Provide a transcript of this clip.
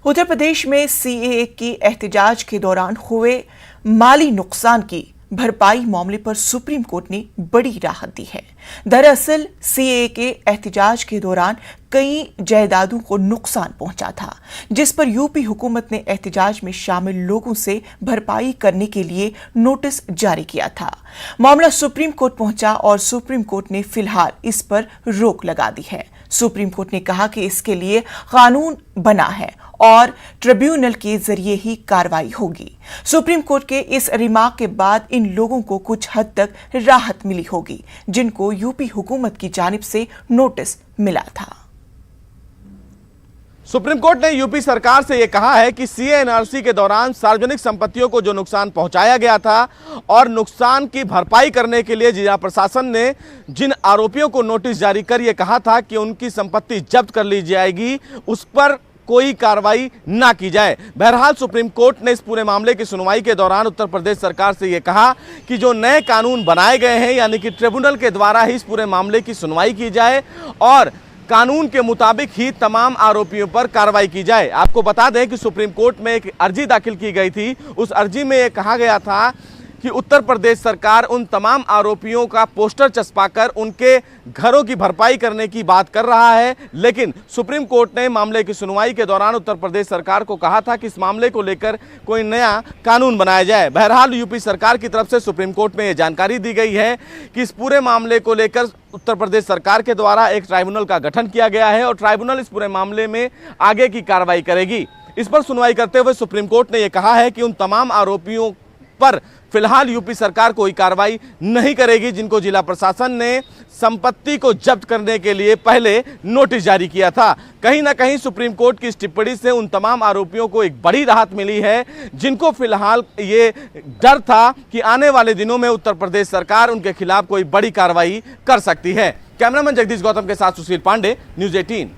उत्तर प्रदेश में सीएए की एहतजाज के दौरान हुए माली नुकसान की भरपाई मामले पर सुप्रीम कोर्ट ने बड़ी राहत दी है। दरअसल सीएए के एहतजाज के दौरान कई जायदादों को नुकसान पहुंचा था, जिस पर यूपी हुकूमत ने एहतजाज में शामिल लोगों से भरपाई करने के लिए नोटिस जारी किया था। मामला सुप्रीम कोर्ट पहुंचा और सुप्रीम कोर्ट ने फिलहाल इस पर रोक लगा दी है। सुप्रीम कोर्ट ने कहा कि इसके लिए कानून बना है और ट्रिब्यूनल के जरिए ही कार्रवाई होगी। सुप्रीम कोर्ट के इस रिमार्क के बाद इन लोगों को कुछ हद तक राहत मिली होगी, जिनको यूपी हुकूमत की जानिब से नोटिस मिला था। सुप्रीम कोर्ट ने यूपी सरकार से यह कहा है कि सीएनआरसी के दौरान सार्वजनिक संपत्तियों को जो नुकसान पहुंचाया गया था और नुकसान की भरपाई करने के लिए जिला प्रशासन ने जिन आरोपियों को नोटिस जारी कर यह कहा था कि उनकी संपत्ति जब्त कर ली जाएगी, उस पर कोई कार्रवाई ना की जाए। बहरहाल सुप्रीम कोर्ट ने इस पूरे मामले की सुनवाई के दौरान उत्तर प्रदेश सरकार से यह कहा कि जो नए कानून बनाए गए हैं, यानी कि ट्रिब्यूनल के द्वारा ही इस पूरे मामले की सुनवाई की जाए और कानून के मुताबिक ही तमाम आरोपियों पर कार्रवाई की जाए। आपको बता दें कि सुप्रीम कोर्ट में एक अर्जी दाखिल की गई थी। उस अर्जी में यह कहा गया था कि उत्तर प्रदेश सरकार उन तमाम आरोपियों का पोस्टर चस्पाकर उनके घरों की भरपाई करने की बात कर रहा है, लेकिन सुप्रीम कोर्ट ने मामले की सुनवाई के दौरान उत्तर प्रदेश सरकार को कहा था कि इस मामले को लेकर कोई नया कानून बनाया जाए। बहरहाल यूपी सरकार की तरफ से सुप्रीम कोर्ट में यह जानकारी दी गई है कि इस पूरे मामले को लेकर उत्तर प्रदेश सरकार के द्वारा एक ट्राइब्यूनल का गठन किया गया है और ट्राइब्यूनल इस पूरे मामले में आगे की कार्रवाई करेगी। इस पर सुनवाई करते हुए सुप्रीम कोर्ट ने यह कहा है कि उन तमाम आरोपियों पर फिलहाल यूपी सरकार कोई कार्रवाई नहीं करेगी, जिनको जिला प्रशासन ने संपत्ति को जब्त करने के लिए पहले नोटिस जारी किया था। कहीं ना कहीं सुप्रीम कोर्ट की इस टिप्पणी से उन तमाम आरोपियों को एक बड़ी राहत मिली है, जिनको फिलहाल ये डर था कि आने वाले दिनों में उत्तर प्रदेश सरकार उनके खिलाफ कोई बड़ी कार्रवाई कर सकती है। कैमरामैन जगदीश गौतम के साथ सुशील पांडे, न्यूज़ 18।